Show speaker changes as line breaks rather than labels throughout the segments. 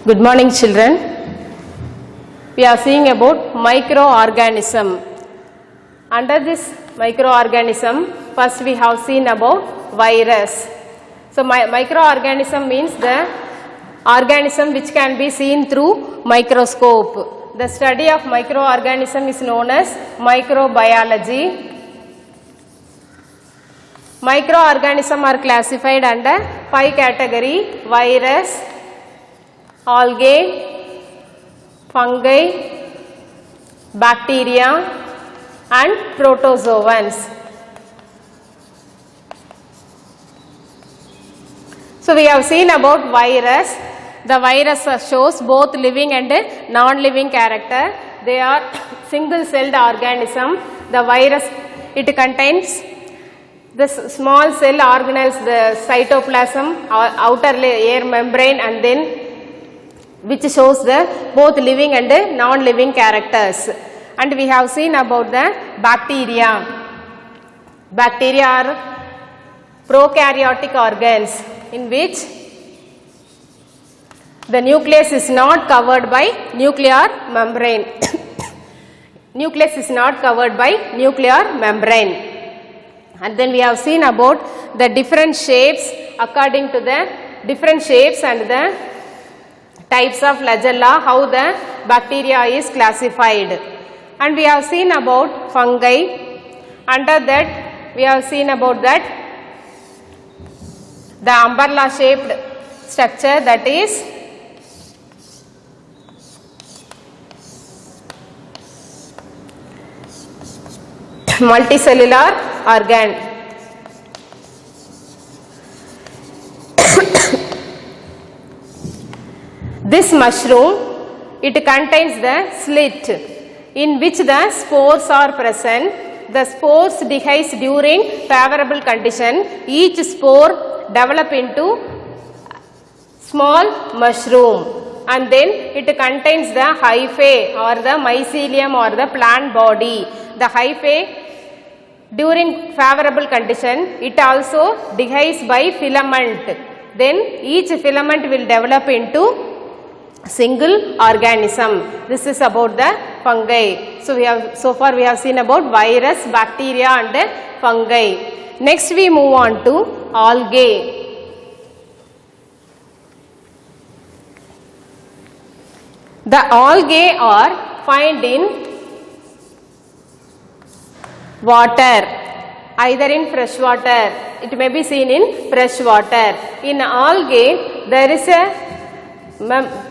Good morning, children. We are seeing about microorganism. Under this microorganism, first we have seen about virus. So microorganism means the organism which can be seen through microscope. The study of microorganism is known as microbiology. Microorganisms are classified under 5 categories: virus, algae, fungi, bacteria and protozoans. So we have seen about virus. The virus shows both living and non-living character. They are single-celled organism. The virus, it contains the small cell organelles, the cytoplasm, outer air membrane, and then which shows the both living and non-living characters. And we have seen about the bacteria. Bacteria are prokaryotic organs in which the nucleus is not covered by nuclear membrane. Nucleus is not covered by nuclear membrane. And then we have seen about the different shapes according to the different shapes and the types of flagella, how the bacteria is classified. And we have seen about fungi. Under that we have seen about that the umbrella shaped structure, that is multicellular organ. This mushroom, it contains the slit in which the spores are present. The spores dehisce during favorable condition. Each spore develop into small mushroom, and then it contains the hyphae or the mycelium or the plant body. The hyphae, during favorable condition, it also dehisce by filament. Then each filament will develop into single organism. This is about the fungi. So far we have seen about virus, bacteria and fungi. Next we move on to algae. The algae are found in water, either in fresh water. It may be seen in fresh water. In algae there is a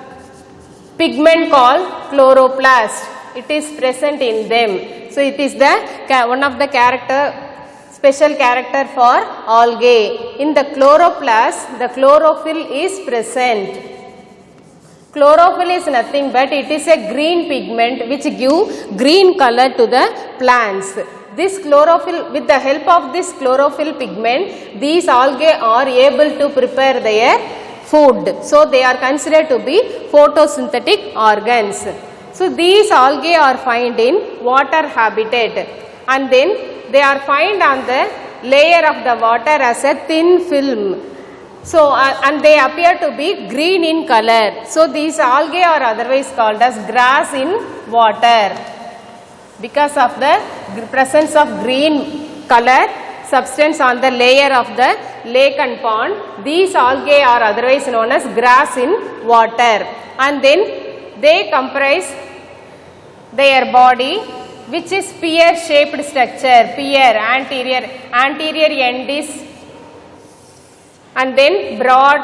pigment called chloroplast. It is present in them. So it is the one of the special character for algae. In the chloroplast, the chlorophyll is present. Chlorophyll is nothing but it is a green pigment which give green color to the plants. This chlorophyll, with the help of this chlorophyll pigment, these algae are able to prepare their food. So they are considered to be photosynthetic organs. So these algae are found in water habitat, and then they are found on the layer of the water as a thin film. So and they appear to be green in color. So these algae are otherwise called as grass in water. Because of the presence of green color substance on the layer of the lake and pond, these algae are otherwise known as grass in water. And then they comprise their body, which is pear shaped structure. Pear, anterior end is, and then broad,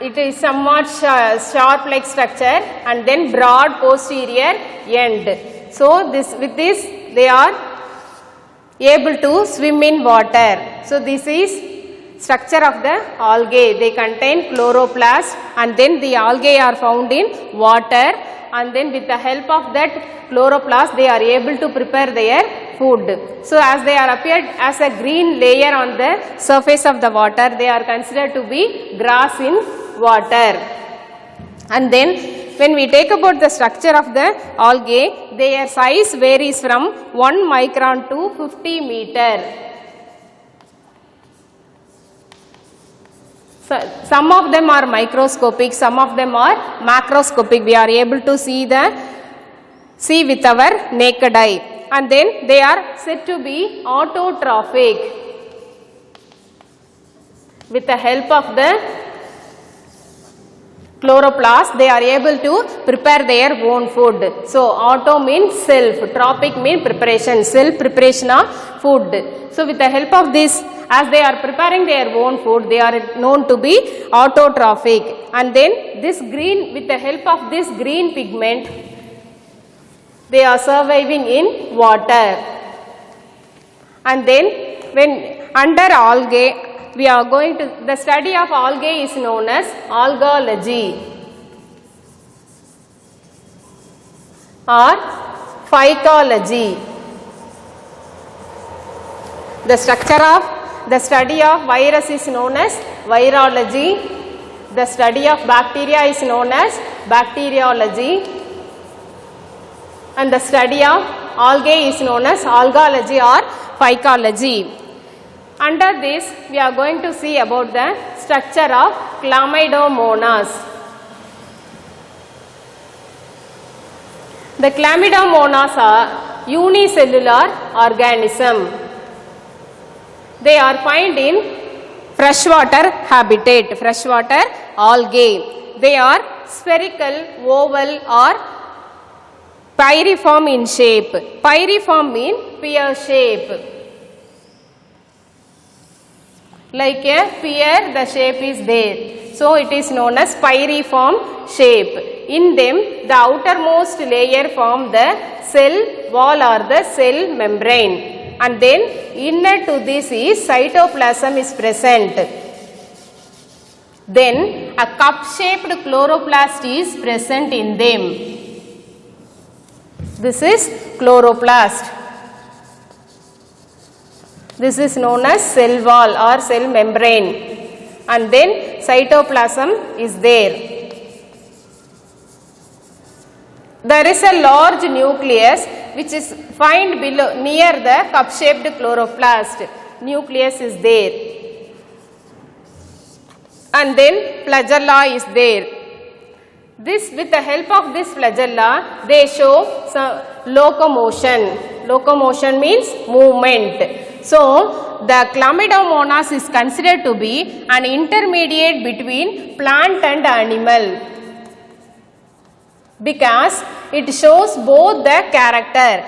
it is somewhat sharp like structure, and then broad posterior end. So with this they are able to swim in water. So this is structure of the algae. They contain chloroplast, and then the algae are found in water, and then with the help of that chloroplast they are able to prepare their food. So as they are appeared as a green layer on the surface of the water, they are considered to be grass in water. And then when we take about the structure of the algae, their size varies from 1 micron to 50 meter. So, some of them are microscopic, some of them are macroscopic. We are able to see with our naked eye, and then they are said to be autotrophic. With the help of the chloroplast, they are able to prepare their own food. So, auto means self, trophic means preparation, self preparation of food. So, with the help of this, as they are preparing their own food, they are known to be autotrophic. And then this green, with the help of this green pigment, they are surviving in water. And then when under algae, we are going to, the study of algae is known as algology or phycology. The study of virus is known as virology. The study of bacteria is known as bacteriology. And the study of algae is known as algology or phycology. Under this, we are going to see about the structure of Chlamydomonas. The Chlamydomonas are unicellular organism. They are found in freshwater habitat, freshwater algae. They are spherical, oval or pyriform in shape. Pyriform means pear shape. Like a pear, the shape is there. So, it is known as pyriform shape. In them, the outermost layer form the cell wall or the cell membrane. And then, inner to this is cytoplasm is present. Then, a cup-shaped chloroplast is present in them. This is chloroplast. This is known as cell wall or cell membrane, and then cytoplasm is there. There is a large nucleus which is found below near the cup-shaped chloroplast. Nucleus is there, and then flagella is there. This, with the help of this flagella, they show some locomotion. Locomotion means movement. So, the Chlamydomonas is considered to be an intermediate between plant and animal because it shows both the character.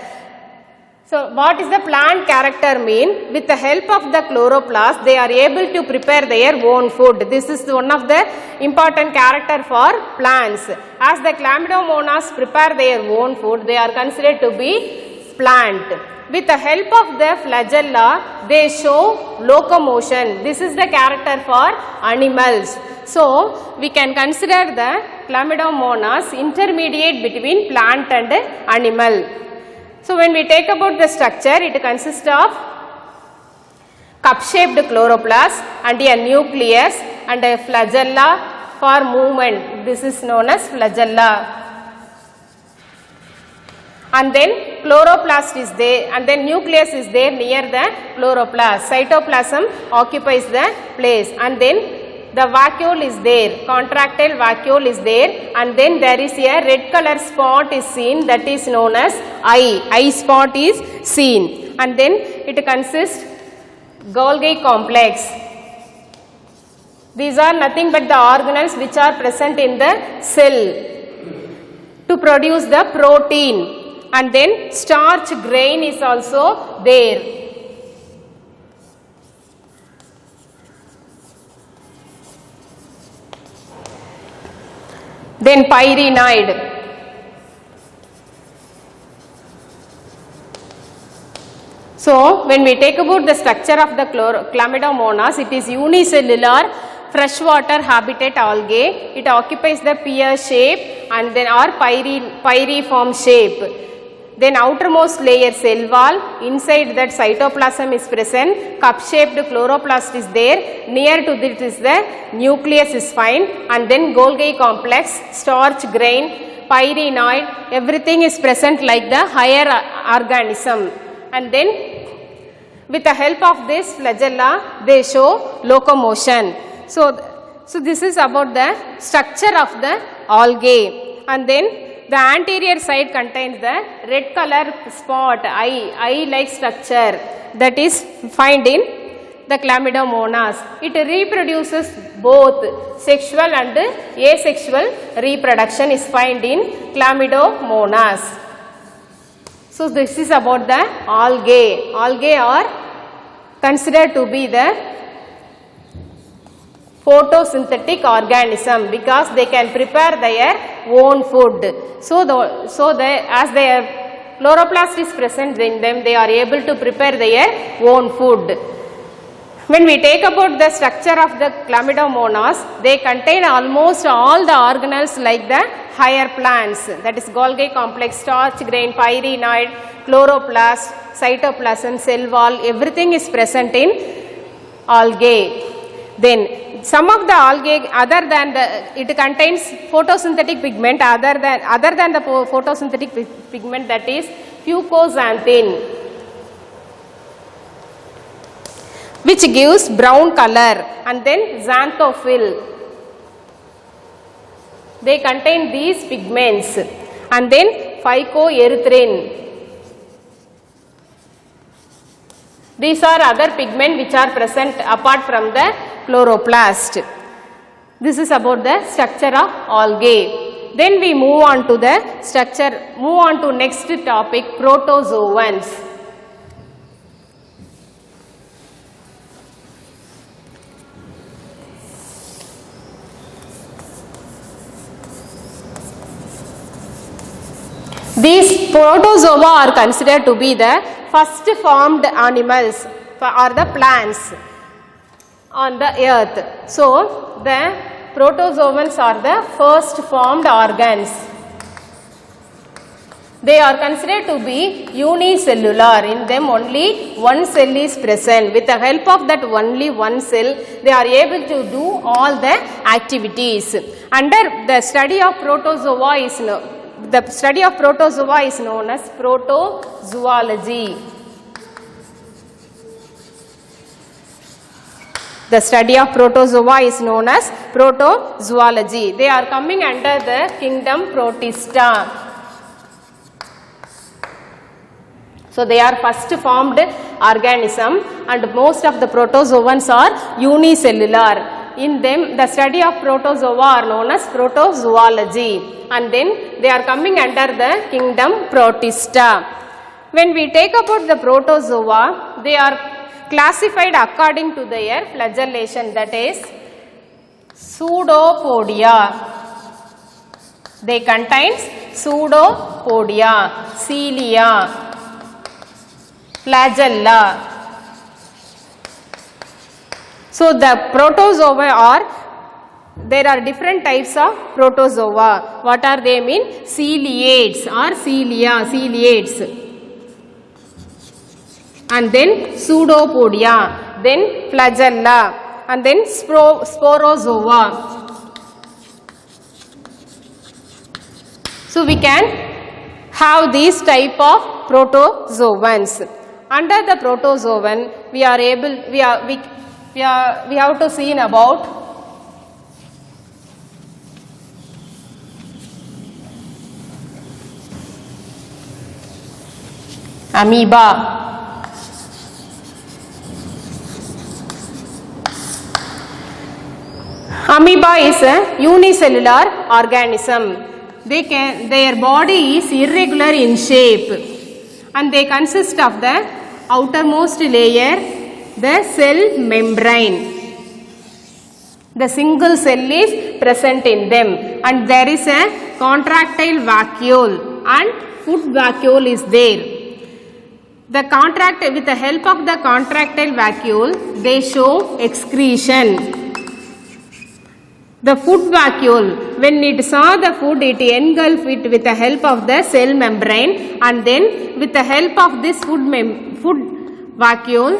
So, what is the plant character mean? With the help of the chloroplast, they are able to prepare their own food. This is one of the important character for plants. As the Chlamydomonas prepare their own food, they are considered to be plant. With the help of the flagella, they show locomotion. This is the character for animals. So, we can consider the Chlamydomonas intermediate between plant and animal. So, when we take about the structure, it consists of cup-shaped chloroplast and a nucleus and a flagella for movement. This is known as flagella. And then chloroplast is there, and then nucleus is there near the chloroplast. Cytoplasm occupies the place, and then the vacuole is there, contractile vacuole is there, and then there is a red color spot is seen, that is known as eye spot is seen, and then it consists Golgi complex. These are nothing but the organelles which are present in the cell to produce the protein. And then starch grain is also there. Then pyrenide. So, when we take about the structure of the Chlamydomonas, it is unicellular freshwater habitat algae. It occupies the pear shape and then or pyriform shape. Then outermost layer cell wall, inside that cytoplasm is present, cup-shaped chloroplast is there, near to this is the nucleus is found, and then Golgi complex, starch grain, pyrenide, everything is present like the higher organism. And then with the help of this flagella, they show locomotion. So, so this is about the structure of the algae. And then the anterior side contains the red color spot, eye like structure, that is found in the Chlamydomonas. It reproduces both sexual and asexual reproduction is found in Chlamydomonas. So this is about the algae. Algae are considered to be the photosynthetic organism because they can prepare their own food. So as their chloroplast is present in them, they are able to prepare their own food. When we take about the structure of the Chlamydomonas, they contain almost all the organelles like the higher plants, that is Golgi complex, starch grain, pyrenoid, chloroplast, cytoplasm, cell wall, everything is present in algae. Then some of the algae, other than it contains photosynthetic pigment, other than the photosynthetic pigment, that is fucoxanthin, which gives brown color, and then xanthophyll. They contain these pigments, and then phycoerythrin. These are other pigments which are present apart from the chloroplast. This is about the structure of algae. Then we move on to the structure, move on to next topic, protozoans. These protozoa are considered to be the first formed animals or the plants on the earth. So the protozoans are the first formed organs. They are considered to be unicellular. In them only one cell is present. With the help of that only one cell, they are able to do all the activities. Under the study of protozoa is known as protozoology. The study of protozoa is known as protozoology. They are coming under the kingdom Protista. So they are first formed organism, and most of the protozoans are unicellular. In them, the study of protozoa are known as protozoology, and then they are coming under the kingdom Protista. When we take about the protozoa, they are classified according to their flagellation, that is pseudopodia. They contain pseudopodia, cilia, flagella. So the protozoa are, there are different types of protozoa. What are they mean? Ciliates or cilia, ciliates. And then pseudopodia, then flagella, and then sporozoa. So we can have these type of protozoans. Under the protozoan, we have to see about amoeba. Amoeba is a unicellular organism. Their body is irregular in shape, and they consist of the outermost layer, the cell membrane. The single cell is present in them, and there is a contractile vacuole, and food vacuole is there. With the help of the contractile vacuole, they show excretion. The food vacuole, when it saw the food, it engulfed it with the help of the cell membrane, and then with the help of this food vacuole,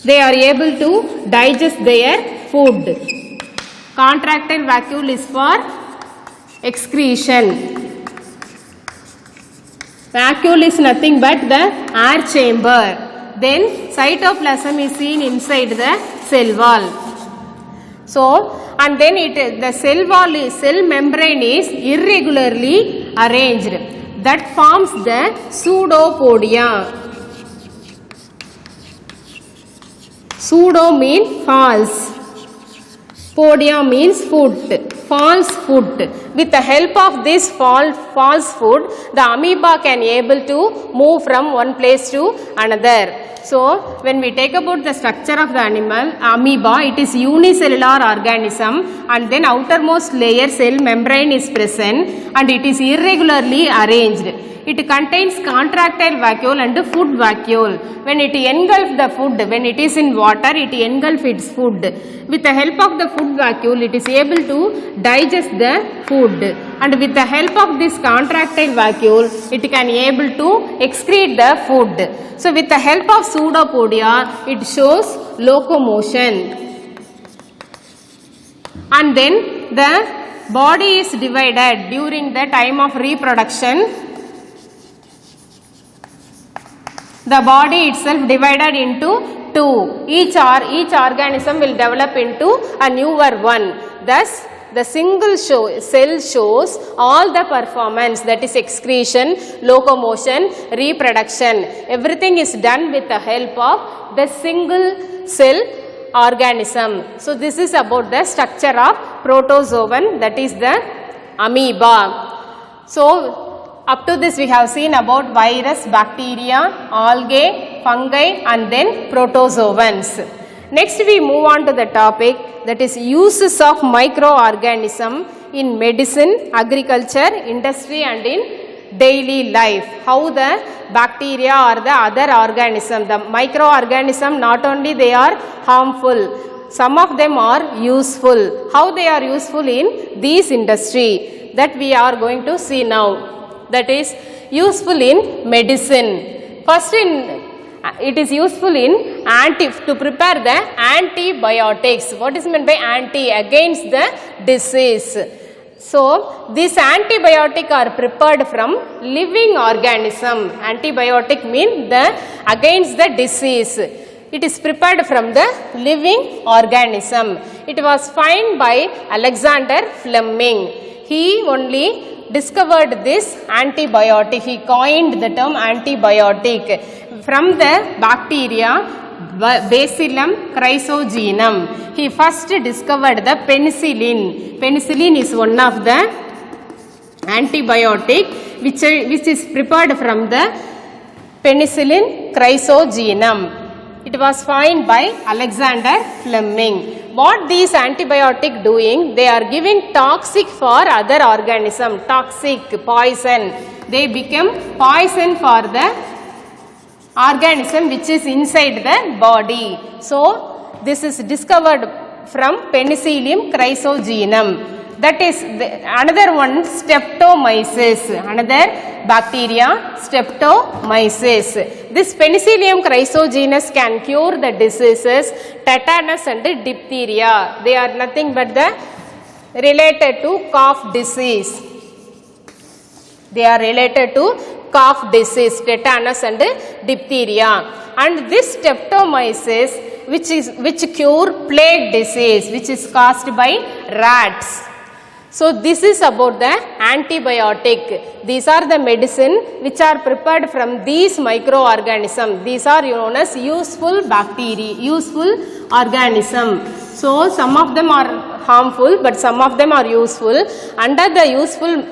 they are able to digest their food. Contractile vacuole is for excretion. Vacuole is nothing but the air chamber. Then cytoplasm is seen inside the cell wall. So, and then the cell wall cell membrane is irregularly arranged. That forms the pseudopodia. Pseudo means false. Podia means foot, false foot. With the help of this false foot, the amoeba can able to move from one place to another. So, when we take about the structure of the animal, amoeba, it is unicellular organism, and then outermost layer cell membrane is present and it is irregularly arranged. It contains contractile vacuole and food vacuole. When it engulfs the food, when it is in water, it engulfs its food. With the help of the food vacuole, it is able to digest the food. And with the help of this contractile vacuole, it can able to excrete the food. So, with the help of pseudopodia, it shows locomotion. And then the body is divided during the time of reproduction. The body itself divided into two. Each organism will develop into a newer one. Thus, the single cell shows all the performance, that is excretion, locomotion, reproduction. Everything is done with the help of the single cell organism. So, this is about the structure of protozoan, that is the amoeba. So, up to this we have seen about virus, bacteria, algae, fungi and then protozoans. Next we move on to the topic, that is uses of microorganism in medicine, agriculture, industry and in daily life. How the bacteria or the other organism, the microorganism, not only they are harmful, some of them are useful. How they are useful in this industry, that we are going to see now. That is useful in medicine. First, it is useful in to prepare the antibiotics. What is meant by anti? Against the disease. So, these antibiotics are prepared from living organism. Antibiotic means the against the disease. It is prepared from the living organism. It was found by Alexander Fleming. He only discovered this antibiotic. He coined the term antibiotic from the bacteria Bacillum chrysogenum. He first discovered the penicillin. Penicillin is one of the antibiotic which is prepared from the Penicillin chrysogenum. It was found by Alexander Fleming. What these antibiotic doing? They are giving toxic for other organism, toxic, poison. They become poison for the organism which is inside the body. So, this is discovered from Penicillium chrysogenum. That is another one, Streptomyces, another bacteria, Streptomyces. This Penicillium chrysogenus can cure the diseases tetanus and diphtheria. They are nothing but the related to cough disease. They are related to cough disease, tetanus and diphtheria. And this Streptomyces which cure plague disease, which is caused by rats. So, this is about the antibiotic. These are the medicine which are prepared from these microorganisms. These are known as useful bacteria, useful organism. So, some of them are harmful, but some of them are useful. Under the useful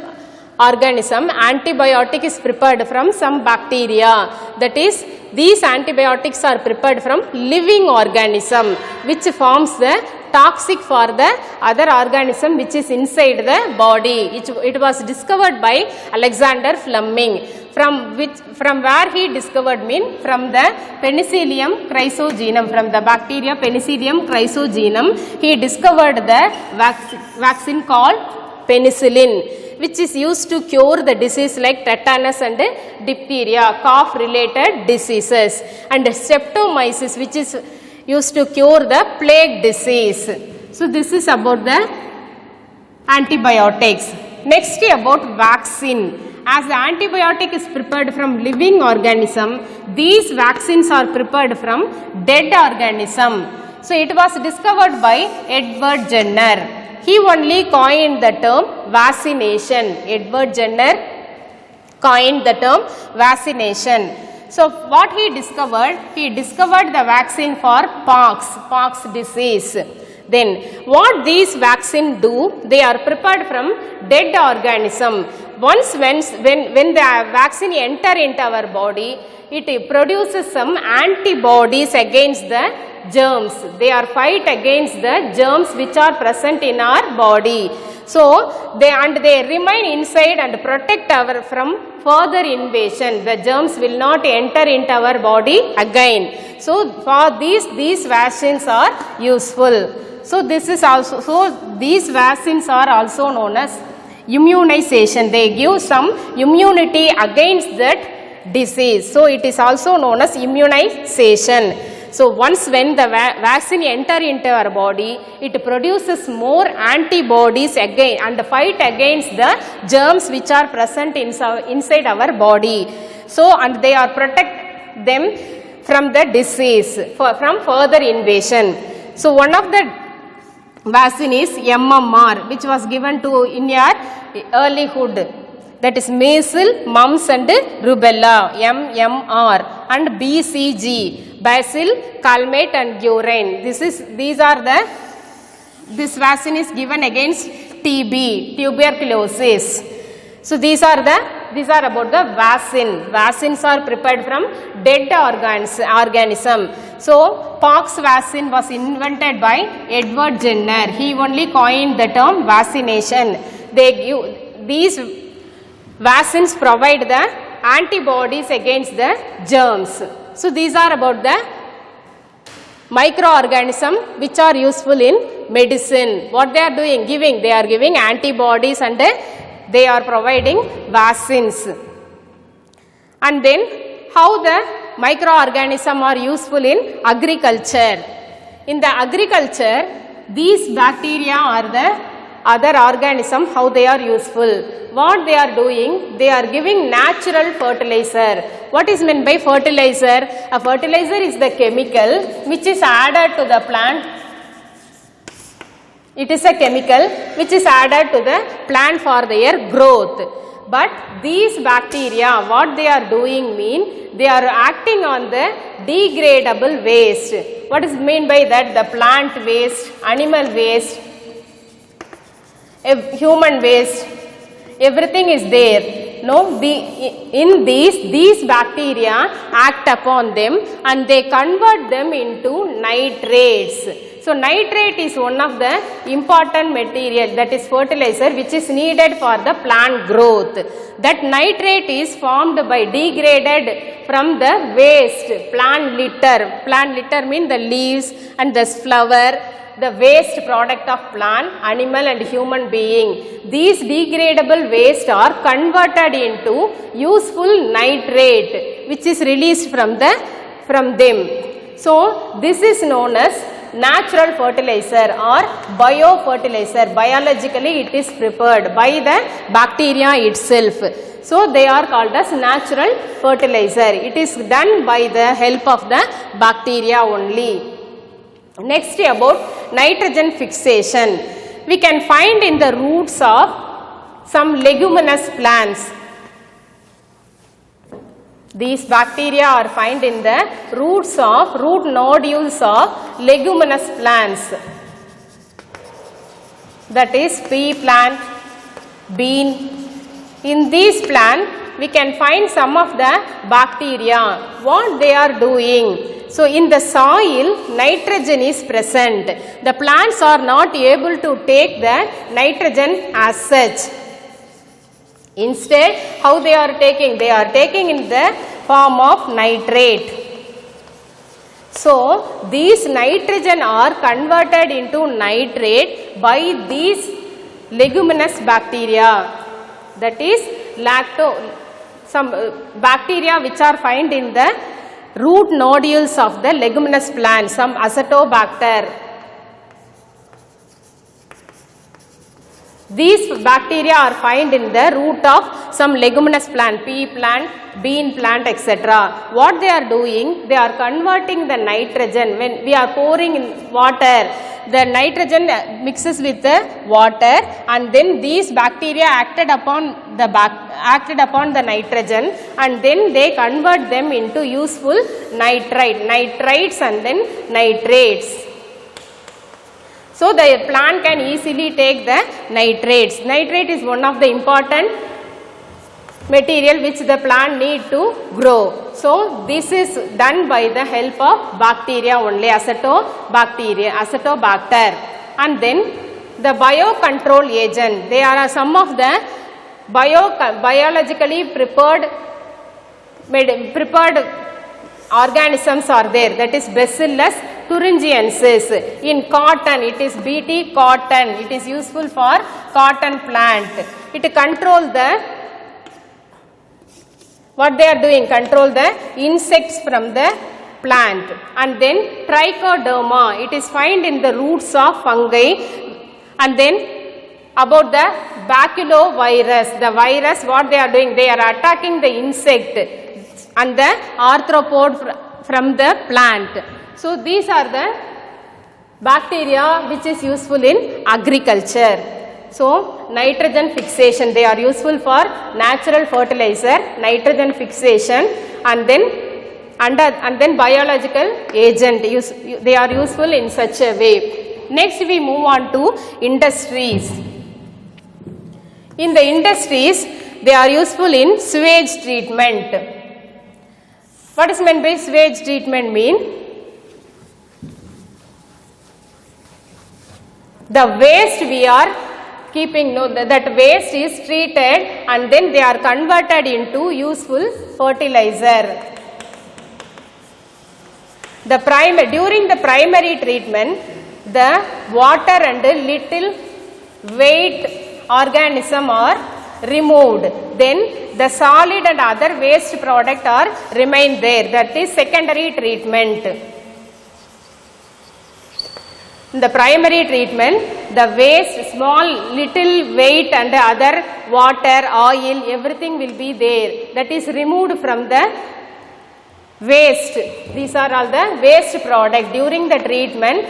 organism, antibiotic is prepared from some bacteria. That is, these antibiotics are prepared from living organism which forms the toxic for the other organism which is inside the body. It was discovered by Alexander Fleming. From where he discovered from the Penicillium chrysogenum, from the bacteria Penicillium chrysogenum, he discovered the vaccine called penicillin, which is used to cure the disease like tetanus and diphtheria, cough related diseases, and Streptomyces, which is used to cure the plague disease. So, this is about the antibiotics. Next, about vaccine. As the antibiotic is prepared from living organism, these vaccines are prepared from dead organism. So it was discovered by Edward Jenner. He only coined the term vaccination. Edward Jenner coined the term vaccination. So what he discovered? He discovered the vaccine for pox disease. Then what these vaccine do? They are prepared from dead organism. Once when the vaccine enter into our body, it produces some antibodies against the germs. They are fight against the germs which are present in our body. So they remain inside and protect our from further invasion. The germs will not enter into our body again. So for these vaccines are useful. So this is also, so these vaccines are also known as immunization. They give some immunity against that disease. So it is also known as immunization. So once when the vaccine enter into our body, it produces more antibodies again and fight against the germs which are present inside our body. So and they are protect them from the disease, from further invasion. So one of the vaccine is MMR, which was given to in your earlyhood. That is measles, mumps and rubella, MMR, and BCG, Bacillus, calmette and guerin. This vaccine is given against TB, tuberculosis. So these are about the vaccine. Vaccines are prepared from dead organism. So pox vaccine was invented by Edward Jenner. He only coined the term vaccination. These vaccines provide the antibodies against the germs. So these are about the microorganisms which are useful in medicine. What they are doing? They are giving antibodies and they are providing vaccines. And then how the microorganisms are useful in agriculture. In the agriculture, these bacteria are the other organisms, how they are useful. What they are doing? They are giving natural fertilizer. What is meant by fertilizer? A fertilizer is the chemical which is added to the plant. It is a chemical which is added to the plant for their growth. But these bacteria, what they are doing mean, they are acting on the degradable waste. What is meant by that? The plant waste, animal waste, human waste, everything is there. No, in these bacteria act upon them and they convert them into nitrates. So nitrate is one of the important material, that is fertilizer, which is needed for the plant growth. That nitrate is formed by degraded from the waste, plant litter. Plant litter means the leaves and the flower, the waste product of plant, animal and human being. These degradable waste are converted into useful nitrate which is released from them. So this is known as natural fertilizer or biofertilizer. Biologically it is prepared by the bacteria itself. So they are called as natural fertilizer. It is done by the help of the bacteria only. Next, about nitrogen fixation. We can find in the roots of some leguminous plants. These bacteria are found in the root nodules of leguminous plants. That is pea plant, bean. In these plants, we can find some of the bacteria. What they are doing? So in the soil, nitrogen is present. The plants are not able to take the nitrogen as such. Instead, how they are taking? They are taking in the form of nitrate. So these nitrogen are converted into nitrate by these leguminous bacteria. That is some bacteria which are found in the root nodules of the leguminous plant, some Acetobacter. These bacteria are found in the root of some leguminous plant, pea plant, bean plant, etc. What they are doing, they are converting the nitrogen. When we are pouring in water, the nitrogen mixes with the water, and then these bacteria acted upon the nitrogen, and then they convert them into useful nitrites and then nitrates. So the plant can easily take the nitrates. Nitrate is one of the important material which the plant need to grow. So this is done by the help of bacteria only, acetobacter. And then the biocontrol agent. They are some of the biologically prepared organisms are there. That is Bacillus thuringiensis. In cotton, it is Bt cotton. It is useful for cotton plant. It control the, what they are doing, control the insects from the plant. And then trichoderma, it is found in the roots of fungi. And then about the baculovirus, the virus, what they are doing, they are attacking the insect and the arthropod from the plant. So these are the bacteria which is useful in agriculture. So nitrogen fixation, they are useful for natural fertilizer, nitrogen fixation, and then biological agent, they are useful in such a way. Next we move on to industries. In the industries, they are useful in sewage treatment. What is meant by sewage treatment mean? The waste we are keeping, that waste is treated and then they are converted into useful fertilizer. During the primary treatment, the water and little weight organism are removed. Then the solid and other waste product are remain there. That is secondary treatment. In the primary treatment, the waste, small little weight and other water, oil, everything will be there. That is removed from the waste. These are all the waste product. During the treatment,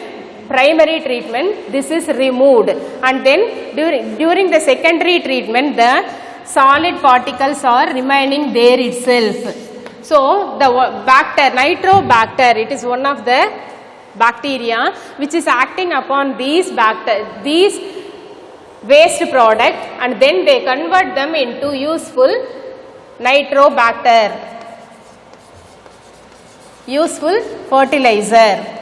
primary treatment, this is removed, and then during the secondary treatment, the solid particles are remaining there itself. So the nitrobacter, it is one of the bacteria which is acting upon these waste product, and then they convert them into useful nitrobacter, useful fertilizer.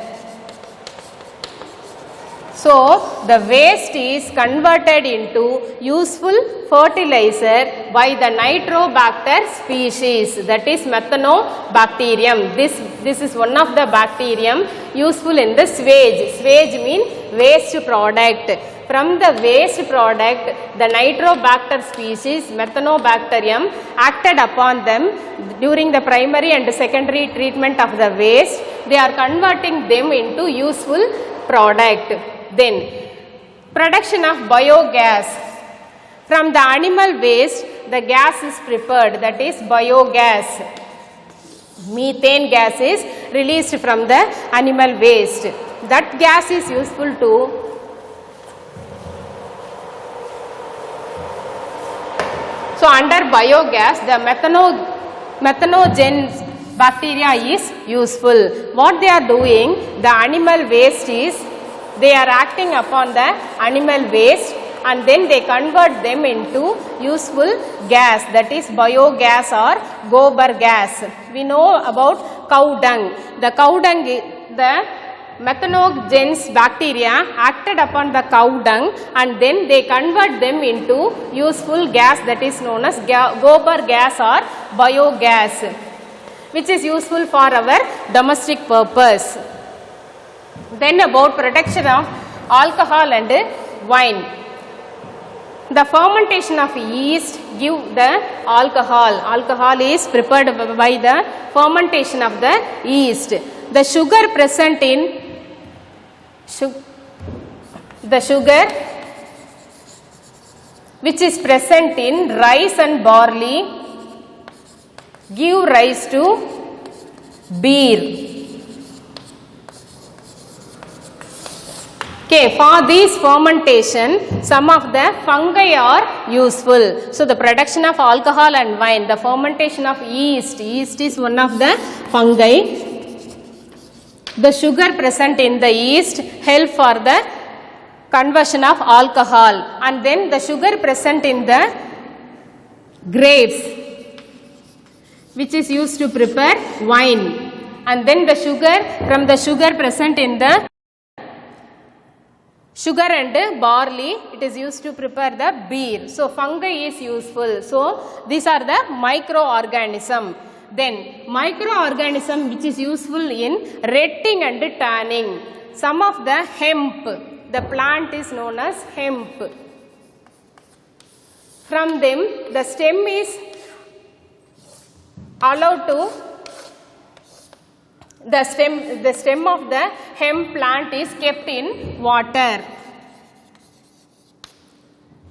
So the waste is converted into useful fertilizer by the nitrobacter species, that is methanobacterium. This is one of the bacterium useful in the sewage. Sewage means waste product. From the waste product, the nitrobacter species methanobacterium acted upon them during the primary and secondary treatment of the waste. They are converting them into useful product. Then production of biogas. From the animal waste, the gas is prepared, that is biogas. Methane gas is released from the animal waste. That gas is useful to So under biogas, the methanogens bacteria is useful. What they are doing, the animal waste is, they are acting upon the animal waste and then they convert them into useful gas, that is biogas or gobar gas. We know about cow dung. The cow dung, the methanogens bacteria acted upon the cow dung and then they convert them into useful gas, that is known as gobar gas or biogas, which is useful for our domestic purpose. Then about production of alcohol and wine. The fermentation of yeast give the alcohol. Alcohol is prepared by the fermentation of the yeast. The sugar present in which is present in rice and barley give rise to beer. Okay, for this fermentation, some of the fungi are useful. So, the production of alcohol and wine, the fermentation of yeast is one of the fungi. The sugar present in the yeast help for the conversion of alcohol, and then the sugar present in the grapes, which is used to prepare wine, and then the sugar from the sugar present in the sugar and barley, it is used to prepare the beer. So, fungi is useful. So, these are the microorganism. Then, microorganism which is useful in retting and tanning. Some of the hemp, the plant is known as hemp. From them, the stem is allowed to, the stem of the hemp plant is kept in water.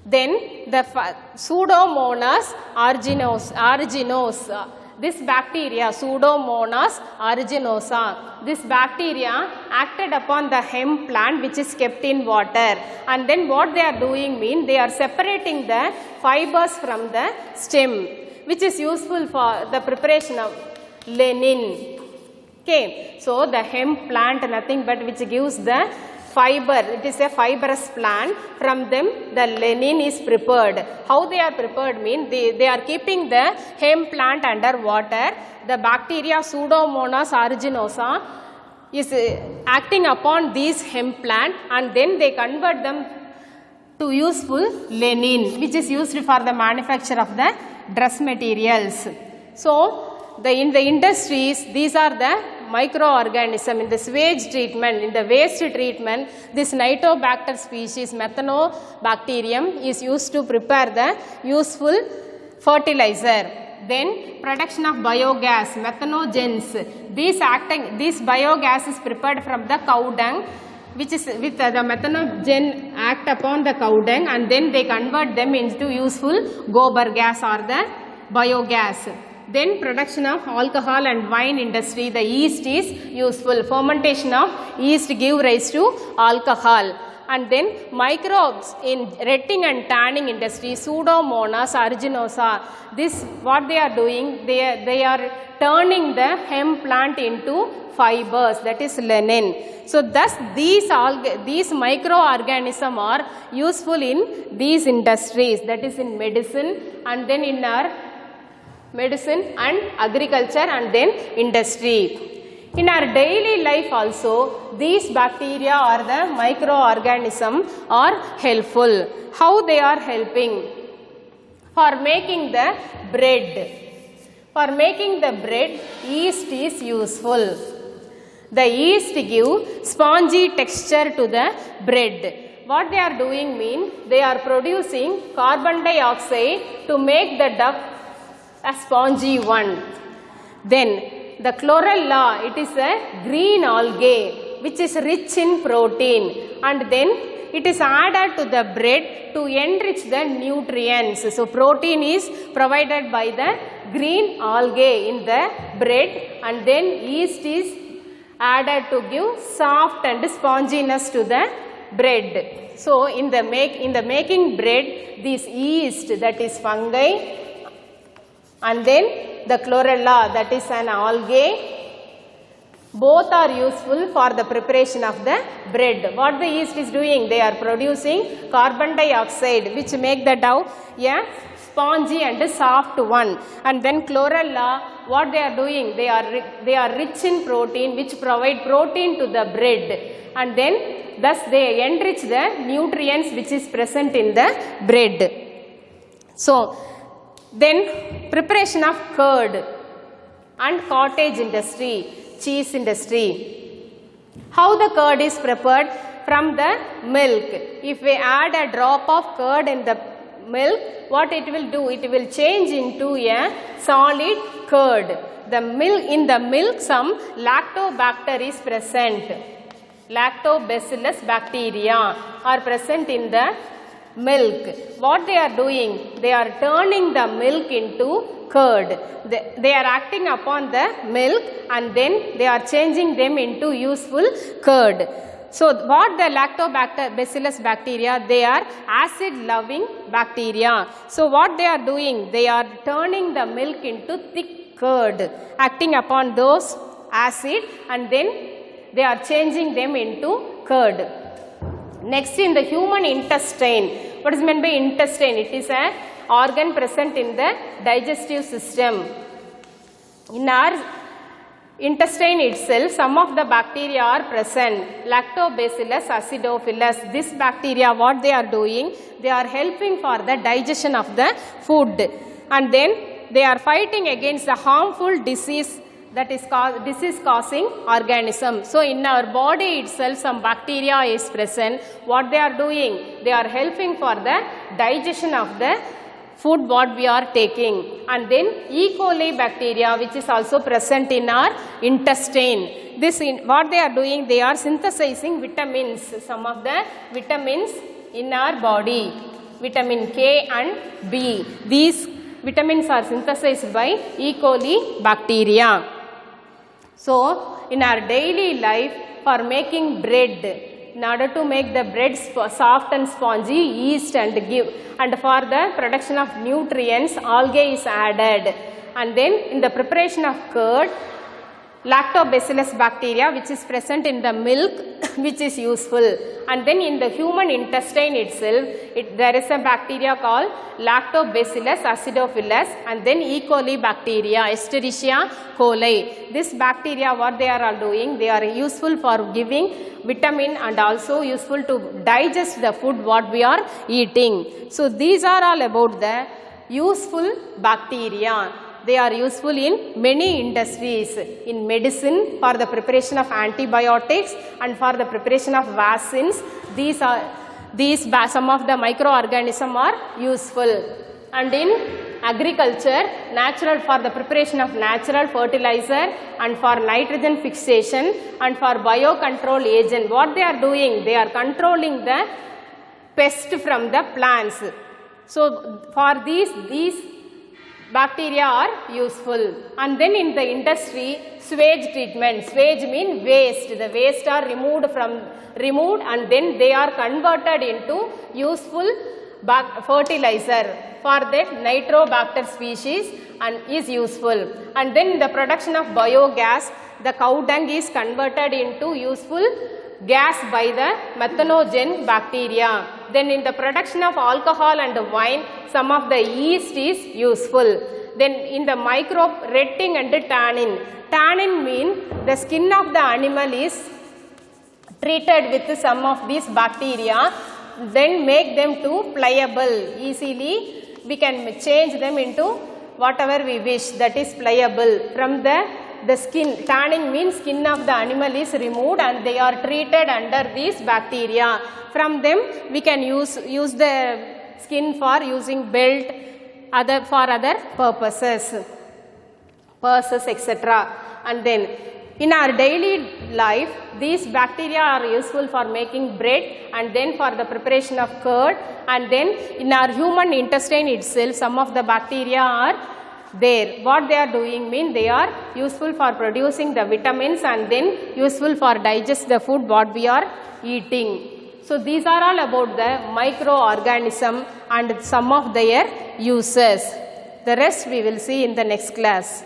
Then the Pseudomonas aeruginosa, this bacteria, Pseudomonas aeruginosa, this bacteria acted upon the hemp plant which is kept in water, and then what they are doing mean they are separating the fibers from the stem, which is useful for the preparation of linen. Okay, so the hemp plant nothing but which gives the fiber, it is a fibrous plant, from them the linen is prepared. How they are prepared mean they are keeping the hemp plant under water, the bacteria Pseudomonas aeruginosa is acting upon these hemp plant, and then they convert them to useful linen, which is used for the manufacture of the dress materials. So, in the industries, these are the microorganism. In the sewage treatment, in the waste treatment, this Nitrobacter species, Methanobacterium, is used to prepare the useful fertilizer. Then production of biogas, methanogens. This biogas is prepared from the cow dung, which is with the methanogen act upon the cow dung, and then they convert them into useful gobar gas or the biogas. Then production of alcohol and wine industry, the yeast is useful. Fermentation of yeast give rise to alcohol. And then microbes in retting and tanning industry, Pseudomonas aeruginosa, this what they are doing, they are turning the hemp plant into fibers, that is linen. So, thus these microorganisms are useful in these industries, that is in medicine, and then in our medicine and agriculture, and then industry. In our daily life also, these bacteria or the microorganisms are helpful. How they are helping? For making the bread. For making the bread, yeast is useful. The yeast give spongy texture to the bread. What they are doing mean, they are producing carbon dioxide to make the dough a spongy one. Then the chlorella, it is a green algae which is rich in protein, and then it is added to the bread to enrich the nutrients. So, protein is provided by the green algae in the bread, and then yeast is added to give soft and sponginess to the bread. So, in the making bread, this yeast, that is fungi, and then the chlorella, that is an algae, both are useful for the preparation of the bread. What the yeast is doing? They are producing carbon dioxide which make the dough a spongy and soft one. And then chlorella, what they are doing? They are rich in protein which provide protein to the bread. And then thus they enrich the nutrients which is present in the bread. So, then preparation of curd and cottage industry, cheese industry. How the curd is prepared? From the milk. If we add a drop of curd in the milk, what it will do? It will change into a solid curd. In the milk some lactobacter is present. Lactobacillus bacteria are present in the milk. What they are doing? They are turning the milk into curd. They are acting upon the milk and then they are changing them into useful curd. So what the lactobacillus bacteria? They are acid loving bacteria. So what they are doing? They are turning the milk into thick curd, acting upon those acid and then they are changing them into curd. Next, in the human intestine. What is meant by intestine? It is an organ present in the digestive system. In our intestine itself, some of the bacteria are present. Lactobacillus acidophilus. This bacteria, what they are doing? They are helping for the digestion of the food. And then they are fighting against the harmful disease that is disease causing organism. So in our body itself some bacteria is present. What they are doing? They are helping for the digestion of the food what we are taking. And then E. coli bacteria which is also present in our intestine. What they are doing? They are synthesizing vitamins. Some of the vitamins in our body. Vitamin K and B. These vitamins are synthesized by E. coli bacteria. So, in our daily life, for making bread, in order to make the bread soft and spongy, yeast and for the production of nutrients, algae is added. And then in the preparation of curd, lactobacillus bacteria which is present in the milk which is useful. And then in the human intestine itself, there is a bacteria called lactobacillus acidophilus and then E. coli bacteria, Escherichia coli. This bacteria, what they are all doing? They are useful for giving vitamin and also useful to digest the food what we are eating. So these are all about the useful bacteria. They are useful in many industries, in medicine for the preparation of antibiotics and for the preparation of vaccines. Some of the microorganisms are useful. And in agriculture, for the preparation of natural fertilizer and for nitrogen fixation and for biocontrol agent. What they are doing? They are controlling the pest from the plants. So for these bacteria are useful. And then in the industry, sewage treatment. Sewage means waste. The waste are removed and then they are converted into useful fertilizer. For that, Nitrobacter species and is useful. And then in the production of biogas, the cow dung is converted into useful gas by the methanogen bacteria. Then in the production of alcohol and wine, some of the yeast is useful. Then in the microbe, retting and tannin. Tannin means the skin of the animal is treated with some of these bacteria, then make them to pliable. Easily we can change them into whatever we wish, that is pliable. From the skin, tanning means skin of the animal is removed and they are treated under these bacteria. From them we can use the skin for using belt, for other purposes, purses, etc. And then in our daily life, these bacteria are useful for making bread and then for the preparation of curd. And then in our human intestine itself, some of the bacteria are there. What they are doing means they are useful for producing the vitamins and then useful for digest the food what we are eating. So these are all about the microorganism and some of their uses. The rest we will see in the next class.